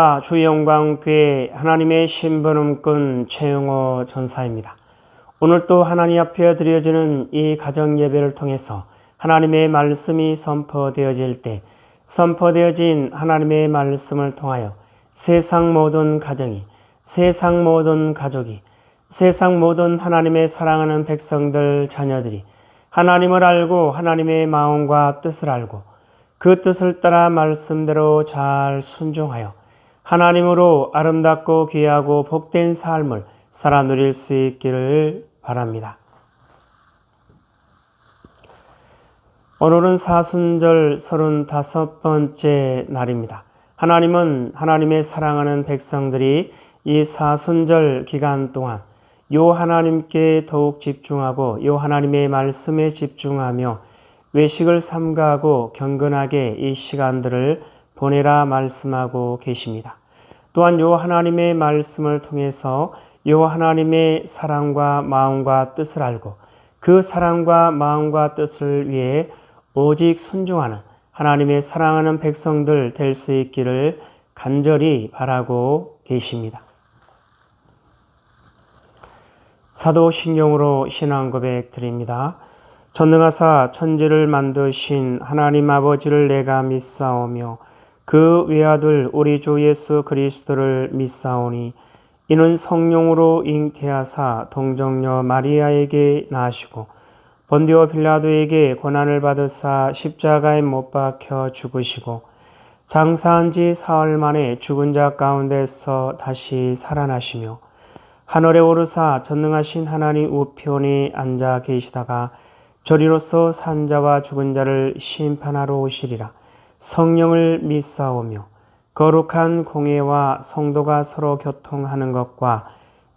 할렐루야, 주의 영광 교회 하나님의 신부름꾼 최영호 전사입니다. 오늘 또 하나님 앞에 드려지는 이 가정 예배를 통해서 하나님의 말씀이 선포되어질 때 선포되어진 하나님의 말씀을 통하여 세상 모든 가정이, 세상 모든 가족이, 세상 모든 하나님의 사랑하는 백성들 자녀들이 하나님을 알고 하나님의 마음과 뜻을 알고 그 뜻을 따라 말씀대로 잘 순종하여 하나님으로 아름답고 귀하고 복된 삶을 살아 누릴 수 있기를 바랍니다. 오늘은 사순절 35번째 날입니다. 하나님은 하나님의 사랑하는 백성들이 이 사순절 기간 동안 요 하나님께 더욱 집중하고 요 하나님의 말씀에 집중하며 외식을 삼가하고 경건하게 이 시간들을 보내라 말씀하고 계십니다. 또한 요 하나님의 말씀을 통해서 요 하나님의 사랑과 마음과 뜻을 알고 그 사랑과 마음과 뜻을 위해 오직 순종하는 하나님의 사랑하는 백성들 될 수 있기를 간절히 바라고 계십니다. 사도신경으로 신앙 고백 드립니다. 전능하사 천지를 만드신 하나님 아버지를 내가 믿사오며 그 외아들 우리 주 예수 그리스도를 믿사오니 이는 성령으로 잉태하사 동정녀 마리아에게 나시고 본디오 빌라도에게 고난을 받으사 십자가에 못 박혀 죽으시고 장사한 지 사흘 만에 죽은 자 가운데서 다시 살아나시며 하늘에 오르사 전능하신 하나님 우편에 앉아 계시다가 저리로서 산 자와 죽은 자를 심판하러 오시리라. 성령을 믿사오며 거룩한 공예와 성도가 서로 교통하는 것과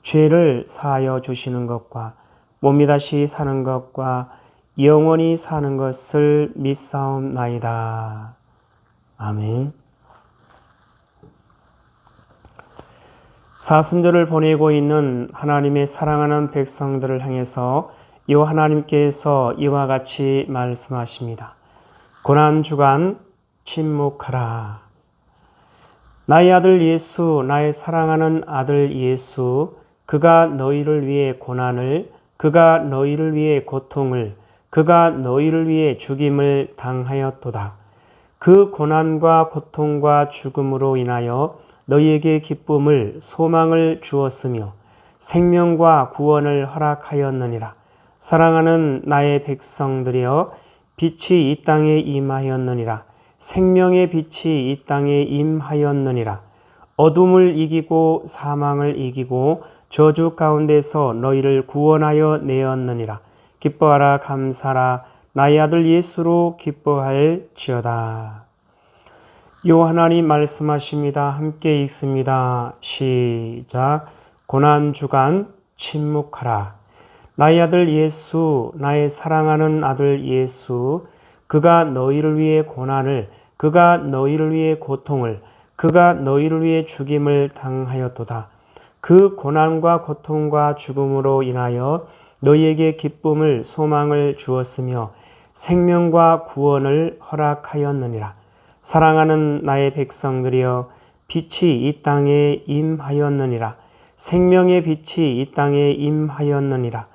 죄를 사하여 주시는 것과 몸이 다시 사는 것과 영원히 사는 것을 믿사옵나이다. 아멘. 사순절을 보내고 있는 하나님의 사랑하는 백성들을 향해서 이 하나님께서 이와 같이 말씀하십니다. 고난주간 침묵하라. 나의 아들 예수, 나의 사랑하는 아들 예수, 그가 너희를 위해 고난을, 그가 너희를 위해 고통을, 그가 너희를 위해 죽임을 당하였도다. 그 고난과 고통과 죽음으로 인하여 너희에게 기쁨을, 소망을 주었으며 생명과 구원을 허락하였느니라. 사랑하는 나의 백성들이여, 빛이 이 땅에 임하였느니라. 생명의 빛이 이 땅에 임하였느니라. 어둠을 이기고 사망을 이기고 저주 가운데서 너희를 구원하여 내었느니라. 기뻐하라 감사라. 나의 아들 예수로 기뻐할지어다. 요 하나님 말씀하십니다. 함께 읽습니다. 시작. 고난주간 침묵하라. 나의 아들 예수, 나의 사랑하는 아들 예수, 그가 너희를 위해 고난을, 그가 너희를 위해 고통을, 그가 너희를 위해 죽임을 당하였도다. 그 고난과 고통과 죽음으로 인하여 너희에게 기쁨을, 소망을 주었으며 생명과 구원을 허락하였느니라. 사랑하는 나의 백성들이여, 빛이 이 땅에 임하였느니라. 생명의 빛이 이 땅에 임하였느니라.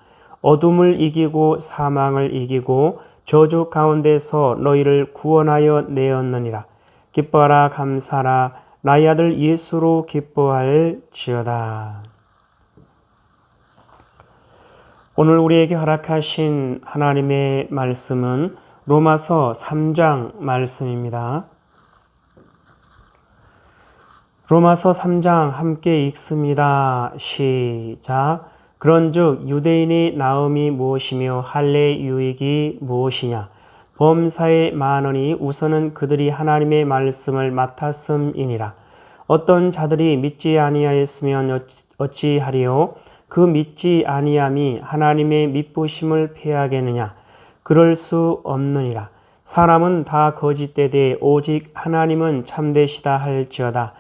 어둠을 이기고 사망을 이기고 저주 가운데서 너희를 구원하여 내었느니라. 기뻐하라 감사라. 나의 아들 예수로 기뻐할지어다. 오늘 우리에게 허락하신 하나님의 말씀은 로마서 3장 말씀입니다. 로마서 3장 함께 읽습니다. 시작. 그런즉 유대인의 나음이 무엇이며 할례의 유익이 무엇이냐. 범사에 많으니 우선은 그들이 하나님의 말씀을 맡았음이니라. 어떤 자들이 믿지 아니하였으면 어찌하리요. 그 믿지 아니함이 하나님의 믿부심을 패하겠느냐. 그럴 수 없느니라. 사람은 다 거짓되되 오직 하나님은 참되시다 할지어다.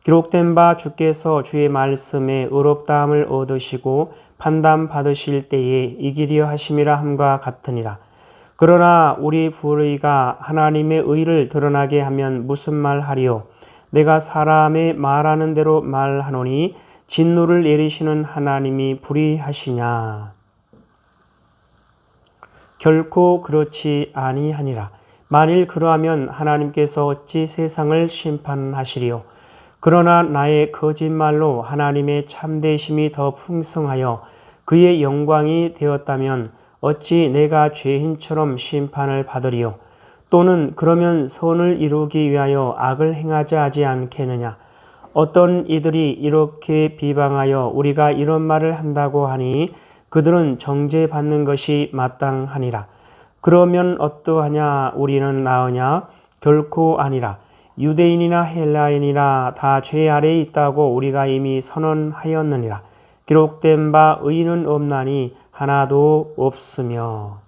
기록된 바 주께서 주의 말씀에 의롭다함을 얻으시고 판단 받으실 때에 이기려 하심이라 함과 같으니라. 그러나 우리 불의가 하나님의 의를 드러나게 하면 무슨 말 하리요. 내가 사람의 말하는 대로 말하노니 진노를 내리시는 하나님이 불의하시냐? 결코 그렇지 아니하니라. 만일 그러하면 하나님께서 어찌 세상을 심판하시리요? 그러나 나의 거짓말로 하나님의 참되심이 더 풍성하여 그의 영광이 되었다면 어찌 내가 죄인처럼 심판을 받으리요? 또는 그러면 선을 이루기 위하여 악을 행하자 하지 않겠느냐? 어떤 이들이 이렇게 비방하여 우리가 이런 말을 한다고 하니 그들은 정죄받는 것이 마땅하니라. 그러면 어떠하냐? 우리는 나으냐? 결코 아니라. 유대인이나 헬라인이나 다 죄 아래에 있다고 우리가 이미 선언하였느니라. 기록된 바 의인은 없나니 하나도 없으며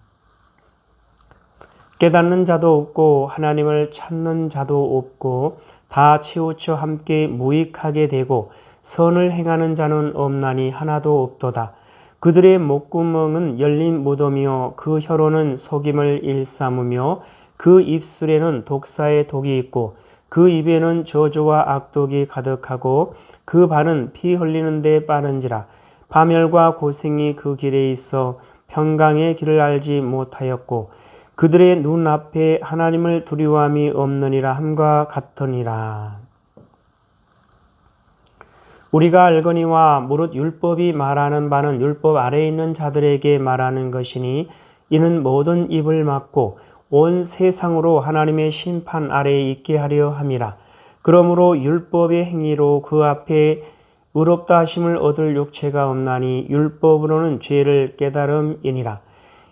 깨닫는 자도 없고 하나님을 찾는 자도 없고 다 치우쳐 함께 무익하게 되고 선을 행하는 자는 없나니 하나도 없도다. 그들의 목구멍은 열린 무덤이요 그 혀로는 속임을 일삼으며 그 입술에는 독사의 독이 있고 그 입에는 저주와 악독이 가득하고 그 발은 피 흘리는 데 빠른지라. 파멸과 고생이 그 길에 있어 평강의 길을 알지 못하였고 그들의 눈앞에 하나님을 두려워함이 없느니라 함과 같으니라. 우리가 알거니와 무릇 율법이 말하는 바는 율법 아래에 있는 자들에게 말하는 것이니 이는 모든 입을 막고 온 세상으로 하나님의 심판 아래에 있게 하려 함이라. 그러므로 율법의 행위로 그 앞에 의롭다 하심을 얻을 육체가 없나니 율법으로는 죄를 깨달음이니라.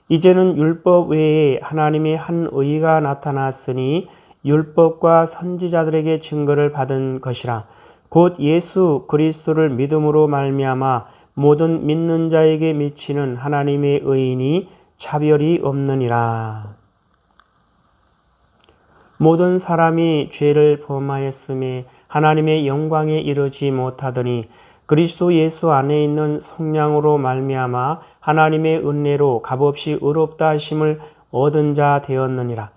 이제는 율법 외에 하나님의 한 의가 나타났으니 율법과 선지자들에게 증거를 받은 것이라. 곧 예수 그리스도를 믿음으로 말미암아 모든 믿는 자에게 미치는 하나님의 의인이 차별이 없느니라. 모든 사람이 죄를 범하였음에 하나님의 영광에 이르지 못하더니 그리스도 예수 안에 있는 성령으로 말미암아 하나님의 은혜로 값없이 의롭다 하심을 얻은 자 되었느니라.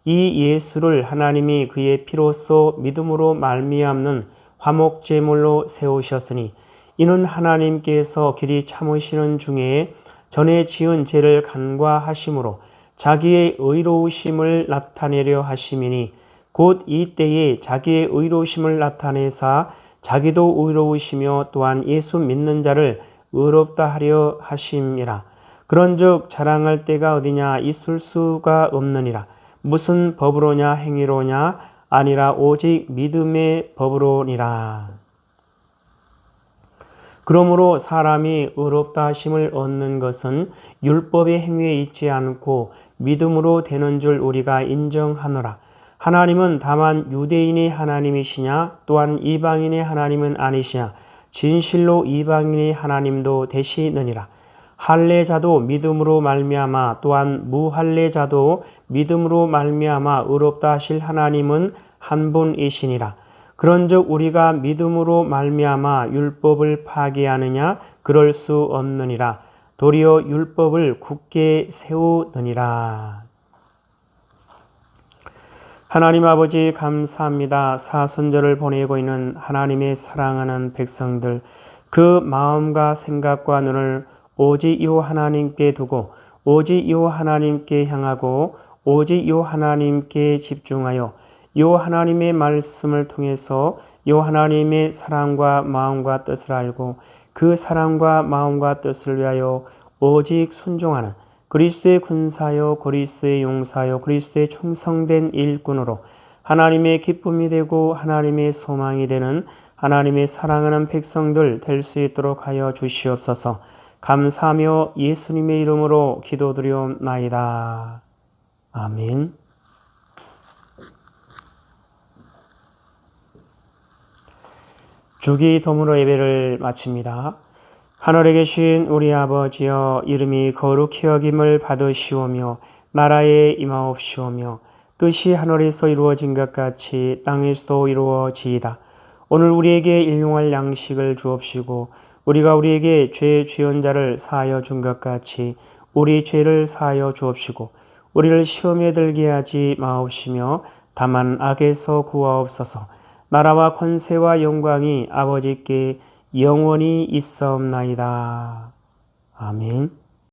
이 예수를 하나님이 그의 피로써 믿음으로 말미암는 화목제물로 세우셨으니 이는 하나님께서 길이 참으시는 중에 전에 지은 죄를 간과하심으로 자기의 의로우심을 나타내려 하심이니 곧 이때에 자기의 의로우심을 나타내사 자기도 의로우시며 또한 예수 믿는 자를 의롭다 하려 하심이라. 그런즉 자랑할 때가 어디냐? 있을 수가 없느니라. 무슨 법으로냐? 행위로냐? 아니라 오직 믿음의 법으로니라. 그러므로 사람이 의롭다 하심을 얻는 것은 율법의 행위에 있지 않고 믿음으로 되는 줄 우리가 인정하노라. 하나님은 다만 유대인의 하나님이시냐? 또한 이방인의 하나님은 아니시냐? 진실로 이방인의 하나님도 되시느니라. 할례자도 믿음으로 말미암아 또한 무할례자도 믿음으로 말미암아 의롭다 하실 하나님은 한 분이시니라. 그런즉 우리가 믿음으로 말미암아 율법을 파기하느냐? 그럴 수 없느니라. 도리어 율법을 굳게 세우느니라. 하나님 아버지 감사합니다. 사순절을 보내고 있는 하나님의 사랑하는 백성들, 그 마음과 생각과 눈을 오직 이 하나님께 두고 오직 이 하나님께 향하고 오직 이 하나님께 집중하여 이 하나님의 말씀을 통해서 이 하나님의 사랑과 마음과 뜻을 알고 그 사랑과 마음과 뜻을 위하여 오직 순종하는 그리스도의 군사요 그리스도의 용사요 그리스도의 충성된 일꾼으로 하나님의 기쁨이 되고 하나님의 소망이 되는 하나님의 사랑하는 백성들 될 수 있도록 하여 주시옵소서. 감사하며 예수님의 이름으로 기도드리옵나이다. 아멘. 주기도문으로 예배를 마칩니다. 하늘에 계신 우리 아버지여, 이름이 거룩히 여김을 받으시오며 나라에 임하옵시오며 뜻이 하늘에서 이루어진 것 같이 땅에서도 이루어지이다. 오늘 우리에게 일용할 양식을 주옵시고 우리가 우리에게 죄 지은 자를 사하여 준 것 같이 우리 죄를 사하여 주옵시고 우리를 시험에 들게 하지 마옵시며 다만 악에서 구하옵소서. 나라와 권세와 영광이 아버지께 영원히 있사옵나이다. 아멘.